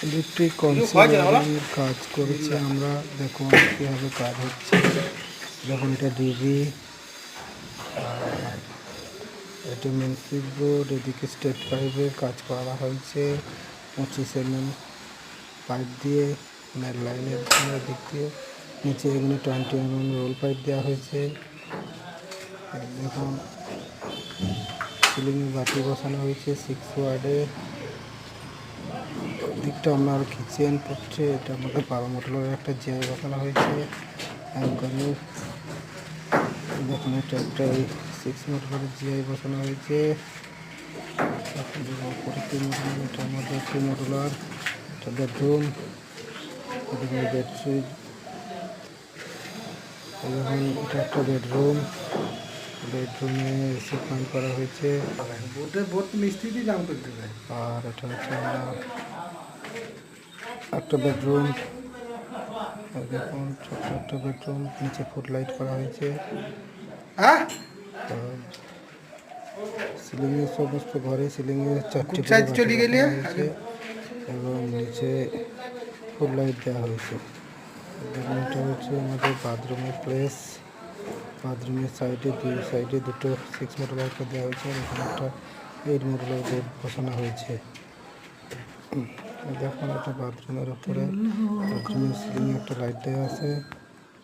Electric কনসিলারের কাজ করেছি আমরা। দেখুন কীভাবে কাজ হচ্ছে। দেখুন এটা ডিবি, এটা মেন সুইচ বোর্ড, এদিকে স্টেট পাইপের কাজ করা হয়েছে 25 mm পাইপ দিয়ে, লাইনের দিক দিয়ে। নিচে এখানে 20 mm রোল পাইপ দেওয়া হয়েছে। দেখুন সিলিংয়ে বাতি বসানো হয়েছে 6 ওয়ার্ডে। দিকটা আপনার কিচেন পড়ছে। এটার মধ্যে 12 মোটরের একটা জিআই বসানো হয়েছে। দেখুন এটা একটা 6 মোটরের জিআই বসানো হয়েছে। এটার মধ্যে একটি মডুলার, এটা বেডরুম, এদিকে বেড সুইচ। দেখুন এটা একটা বেডরুম, বেডরুমে এসি পয়েন্ট করা হয়েছে। আর এটা হচ্ছে একটা বেডরুম। দেখুন ছোট্ট একটা বেডরুম, নিচে ফুট লাইট করা হয়েছে। সিলিংয়ে সমস্ত ঘরে সিলিংয়ে 4টি হয়েছে এবং নিচে ফুল লাইট দেওয়া হয়েছে। দেখুন এটা হচ্ছে আমাদের বাথরুমের প্লেস। বাথরুমের সাইডে দুই সাইডে দুটো 6 মডেলের একটা দেওয়া হয়েছে। এখানে একটা 8 মডেলের বোর্ড বসানো হয়েছে। দেখুন এটা বাথরুমের উপরে, বাথরুমের সিলিংয়ে একটা লাইট দেওয়া আছে।